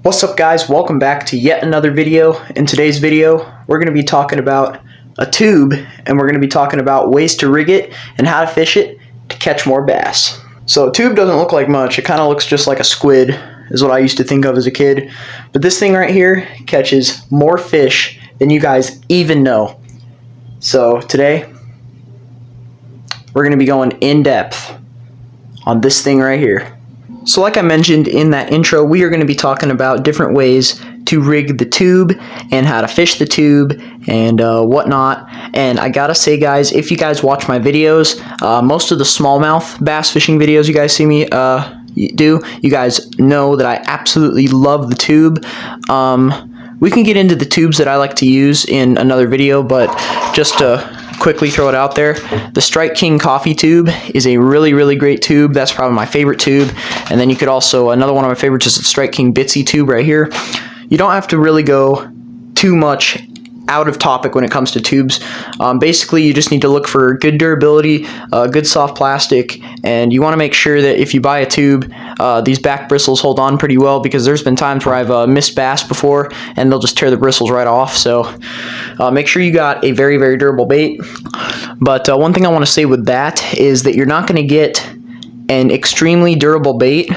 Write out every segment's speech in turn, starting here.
What's up guys, welcome back to yet another video. In today's video we're going to be talking about a tube, and we're going to be talking about ways to rig it and how to fish it to catch more bass. So a tube doesn't look like much, it kind of looks just like a squid is what I used to think of as a kid, but this thing right here catches more fish than you guys even know. So today we're going to be going in depth on this thing right here. So like I mentioned in that intro, we are going to be talking about different ways to rig the tube and how to fish the tube and whatnot. And I gotta say guys, if you guys watch my videos, most of the smallmouth bass fishing videos you guys see me do, you guys know that I absolutely love the tube. We can get into the tubes that I like to use in another video, but just to quickly throw it out there, the Strike King coffee tube is a really great tube. That's probably my favorite tube. And then you could also, another one of my favorites is the Strike King Bitsy tube right here. You don't have to really go too much out of topic when it comes to tubes. Basically you just need to look for good durability, good soft plastic, and you want to make sure that if you buy a tube, these back bristles hold on pretty well, because there's been times where I've missed bass before and they'll just tear the bristles right off. So make sure you got a very durable bait. But one thing I want to say with that is that you're not going to get an extremely durable bait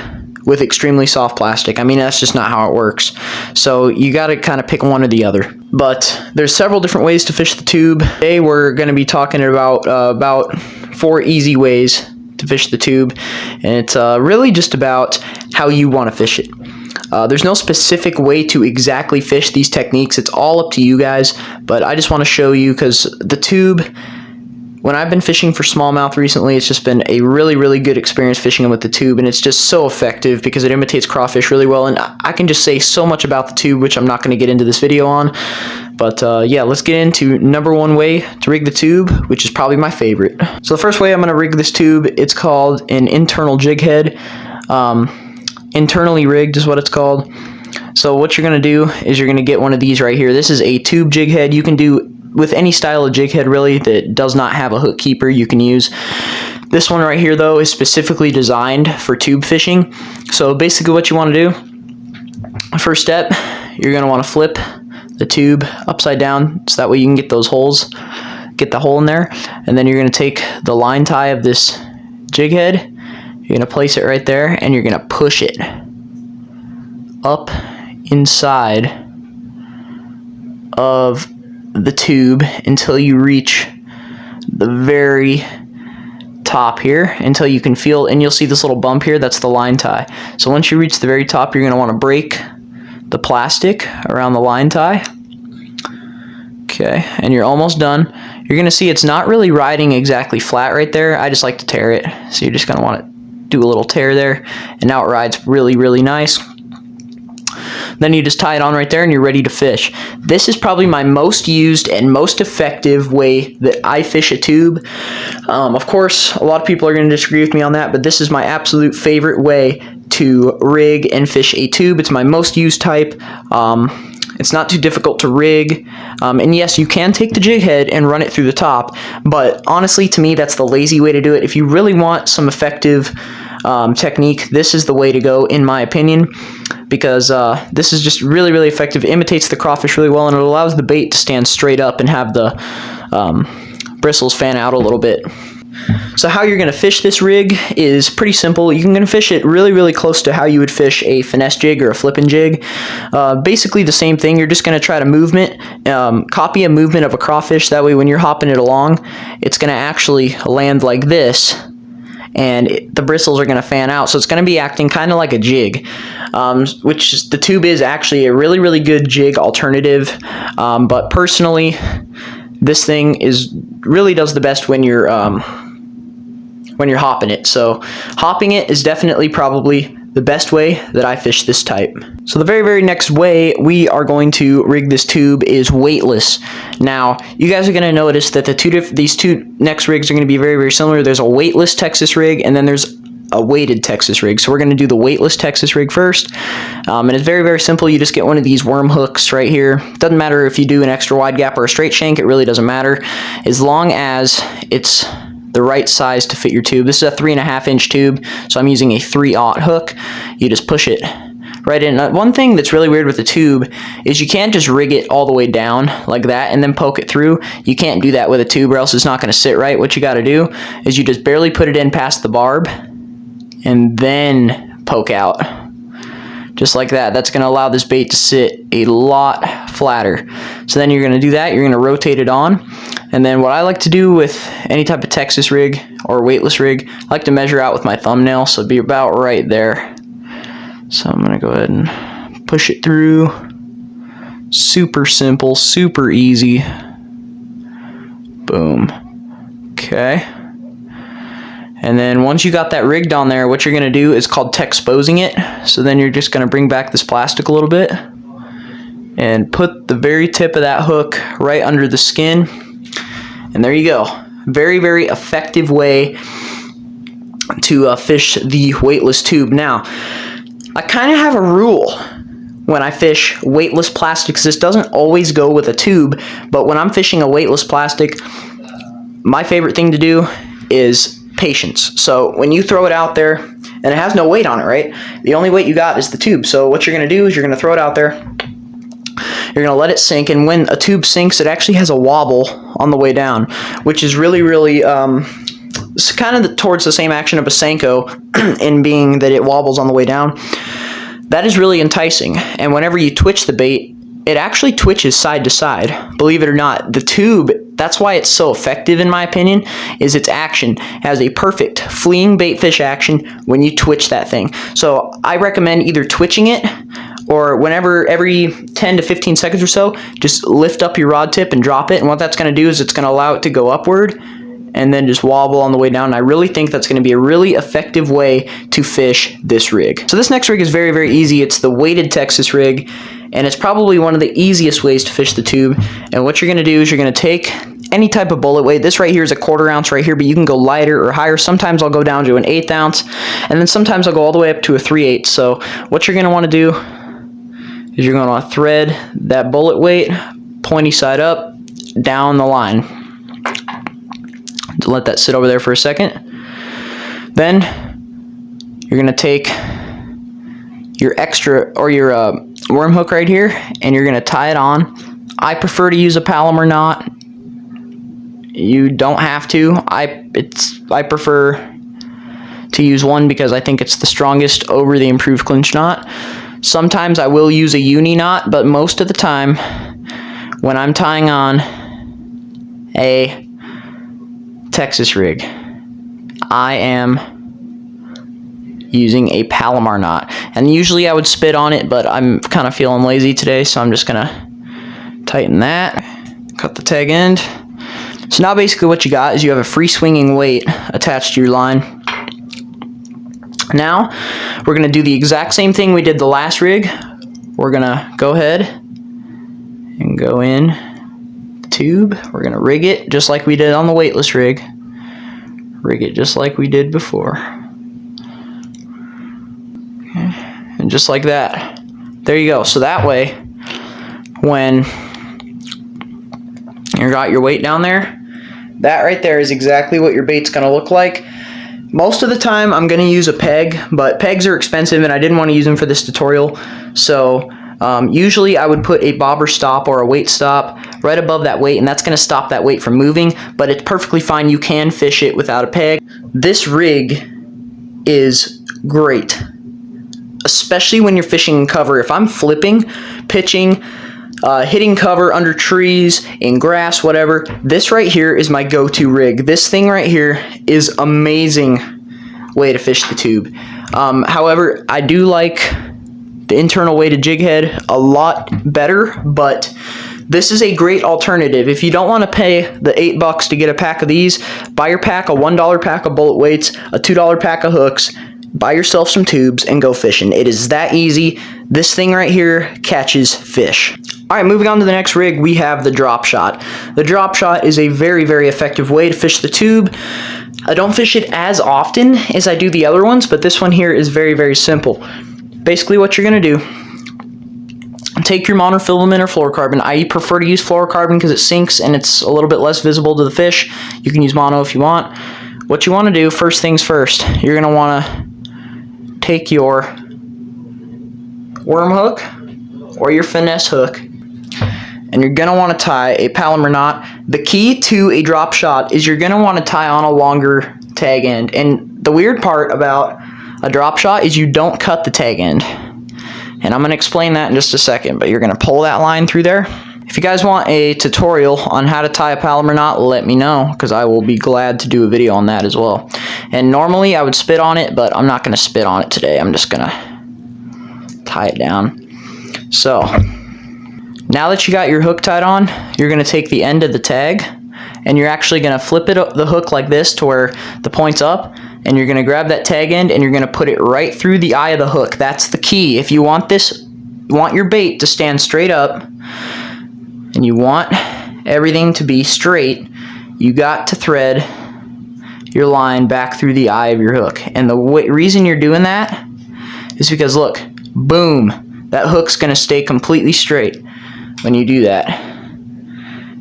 with extremely soft plastic. I mean, that's just not how it works. So you got to kind of pick one or the other. But there's several different ways to fish the tube. Today we're going to be talking about 4 easy ways to fish the tube, and it's really just about how you want to fish it. There's no specific way to exactly fish these techniques. It's all up to you guys, but I just want to show you, because the tube, when I've been fishing for smallmouth recently, it's just been a really good experience fishing them with the tube, and it's just so effective because it imitates crawfish really well. And I can just say so much about the tube, which I'm not going to get into this video on. But yeah, let's get into number 1 way to rig the tube, which is probably my favorite. So the first way I'm going to rig this tube, it's called an internal jig head. Internally rigged is what it's called. So what you're going to do is you're going to get one of these right here. This is a tube jig head. You can do with any style of jig head really that does not have a hook keeper, you can use. This one right here though is specifically designed for tube fishing. So basically what you want to do, first step, you're going to want to flip the tube upside down so that way you can get those holes, get the hole in there. And then you're going to take the line tie of this jig head, you're going to place it right there, and you're going to push it up inside of the tube until you reach the very top here, until you can feel, and you'll see this little bump here, that's the line tie. So once you reach the very top, you're going to want to break the plastic around the line tie. Okay, and you're almost done. You're going to see it's not really riding exactly flat right there. I just like to tear it, so you're just going to want to do a little tear there, and now it rides really nice. Then you just tie it on right there and you're ready to fish. This is probably my most used and most effective way that I fish a tube. Of course, a lot of people are going to disagree with me on that, but this is my absolute favorite way to rig and fish a tube. It's my most used type. It's not too difficult to rig. And yes, you can take the jig head and run it through the top, but honestly, to me, that's the lazy way to do it. If you really want some effective technique, this is the way to go, in my opinion, because this is just really effective. It imitates the crawfish really well, and it allows the bait to stand straight up and have the bristles fan out a little bit. So how you're going to fish this rig is pretty simple. You're going to fish it really close to how you would fish a finesse jig or a flipping jig. Basically the same thing. You're just going to try to copy a movement of a crawfish. That way when you're hopping it along, it's going to actually land like this, and the bristles are going to fan out. So it's going to be acting kind of like a jig, which the tube is actually a really good jig alternative. But personally, this thing really does the best when you're hopping it. So hopping it is definitely probably the best way that I fish this type. So the very next way we are going to rig this tube is weightless. Now you guys are going to notice that these two next rigs are going to be very similar. There's a weightless Texas rig, and then there's a weighted Texas rig. So we're going to do the weightless Texas rig first, and it's very simple. You just get one of these worm hooks right here. Doesn't matter if you do an extra wide gap or a straight shank, it really doesn't matter, as long as it's the right size to fit your tube. This is a 3.5 inch tube, so I'm using a 3/0 hook. You just push it right in. One thing that's really weird with the tube is you can't just rig it all the way down like that and then poke it through. You can't do that with a tube or else it's not going to sit right. What you got to do is you just barely put it in past the barb and then poke out. Just like that. That's going to allow this bait to sit a lot flatter. So then you're going to do that. You're going to rotate it on. And then what I like to do with any type of Texas rig or weightless rig, I like to measure out with my thumbnail. So it'd be about right there. So I'm going to go ahead and push it through. Super simple, super easy. Boom. Okay. And then once you got that rigged on there, what you're going to do is called Texposing it. So then you're just going to bring back this plastic a little bit and put the very tip of that hook right under the skin. And there you go. Very, very effective way to fish the weightless tube. Now, I kind of have a rule when I fish weightless plastics. This doesn't always go with a tube, but when I'm fishing a weightless plastic, my favorite thing to do is patience. So when you throw it out there, and it has no weight on it, right? The only weight you got is the tube. So what you're going to do is you're going to throw it out there. You're going to let it sink, and when a tube sinks, it actually has a wobble on the way down, which is really, really it's kind of towards the same action of a Senko in being that it wobbles on the way down. That is really enticing, and whenever you twitch the bait, it actually twitches side to side. Believe it or not, the tube, that's why it's so effective in my opinion, is its action. It has a perfect fleeing bait fish action when you twitch that thing. So I recommend either twitching it or whenever, every 10 to 15 seconds or so, just lift up your rod tip and drop it. And what that's going to do is it's going to allow it to go upward and then just wobble on the way down. And I really think that's going to be a really effective way to fish this rig. So this next rig is very, very easy. It's the weighted Texas rig, and it's probably one of the easiest ways to fish the tube. And what you're going to do is you're going to take any type of bullet weight. This right here is a 1/4 ounce right here, but you can go lighter or higher. Sometimes I'll go down to an 1/8 ounce, and then sometimes I'll go all the way up to a 3/8. So what you're going to want to do is you're going to want to thread that bullet weight pointy side up down the line. Let that sit over there for a second. Then you're going to take your extra or your worm hook right here, and you're going to tie it on. I prefer to use a Palomar knot. You don't have to. I prefer to use one because I think it's the strongest over the improved clinch knot. Sometimes I will use a uni knot, but most of the time when I'm tying on a Texas rig, I am using a Palomar knot. And usually I would spit on it, but I'm kind of feeling lazy today, so I'm just going to tighten that, cut the tag end. So now basically what you got is you have a free swinging weight attached to your line. Now we're going to do the exact same thing we did the last rig. We're going to go ahead and go in the tube. We're going to rig it just like we did on the weightless rig. Rig it just like we did before. Okay. And just like that. There you go. So that way, when you got your weight down there, that right there is exactly what your bait's going to look like. Most of the time I'm going to use a peg, but pegs are expensive and I didn't want to use them for this tutorial. So usually I would put a bobber stop or a weight stop right above that weight, and that's going to stop that weight from moving, but it's perfectly fine. You can fish it without a peg. This rig is great, especially when you're fishing in cover. If I'm flipping, pitching, hitting cover under trees, in grass, whatever, this right here is my go-to rig. This thing right here is amazing way to fish the tube. However, I do like the internal weighted jig head a lot better, but this is a great alternative. If you don't want to pay the $8 to get a pack of these, buy your pack, a $1 pack of bullet weights, a $2 pack of hooks, buy yourself some tubes, and go fishing. It is that easy. This thing right here catches fish. Alright, moving on to the next rig, we have the drop shot. The drop shot is a very, very effective way to fish the tube. I don't fish it as often as I do the other ones, but this one here is very, very simple. Basically what you're going to do, take your monofilament or fluorocarbon. I prefer to use fluorocarbon because it sinks and it's a little bit less visible to the fish. You can use mono if you want. What you want to do, first things first, you're going to want to take your worm hook or your finesse hook, and you're going to want to tie a Palomar knot. The key to a drop shot is you're going to want to tie on a longer tag end, and the weird part about a drop shot is you don't cut the tag end, and I'm going to explain that in just a second, but you're going to pull that line through there. If you guys want a tutorial on how to tie a Palomar knot, let me know, because I will be glad to do a video on that as well. And normally I would spit on it, but I'm not going to spit on it today. I'm just going to tie it down. So now that you got your hook tied on, you're going to take the end of the tag, and you're actually going to flip the hook like this to where the point's up, and you're going to grab that tag end and you're going to put it right through the eye of the hook. That's the key. If you want your bait to stand straight up, and you want everything to be straight, you got to thread your line back through the eye of your hook. And the reason you're doing that is because, look, boom, that hook's going to stay completely straight when you do that.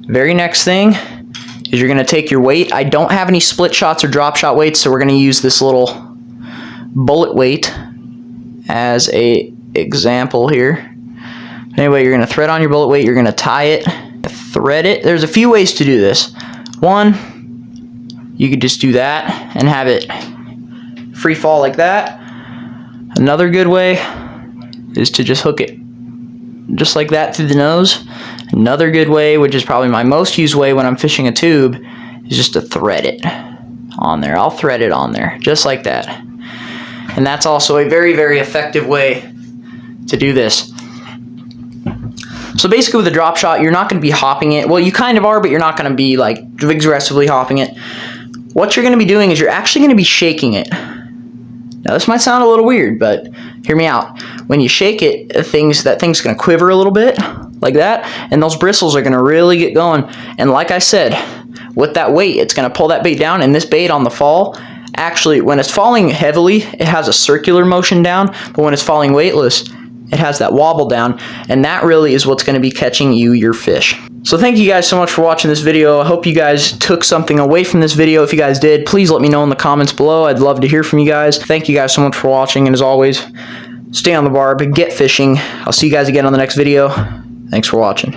Very next thing is you're going to take your weight. I don't have any split shots or drop shot weights, so we're going to use this little bullet weight as a example here. Anyway, you're going to thread on your bullet weight, you're going to tie it, thread it. There's a few ways to do this. One, you could just do that and have it free fall like that. Another good way is to just hook it just like that through the nose. Another good way, which is probably my most used way when I'm fishing a tube, is just to thread it on there. I'll thread it on there, just like that. And that's also a very, very effective way to do this. So basically with a drop shot, you're not going to be hopping it. Well, you kind of are, but you're not going to be like aggressively hopping it. What you're going to be doing is you're actually going to be shaking it. Now this might sound a little weird, but hear me out. When you shake it, that thing's going to quiver a little bit like that, and those bristles are going to really get going. And like I said, with that weight, it's going to pull that bait down, and this bait on the fall, actually, when it's falling heavily, it has a circular motion down, but when it's falling weightless, it has that wobble down, and that really is what's going to be catching you your fish. So thank you guys so much for watching this video. I hope you guys took something away from this video. If you guys did, please let me know in the comments below. I'd love to hear from you guys. Thank you guys so much for watching, and as always, stay on the barb, get fishing. I'll see you guys again on the next video. Thanks for watching.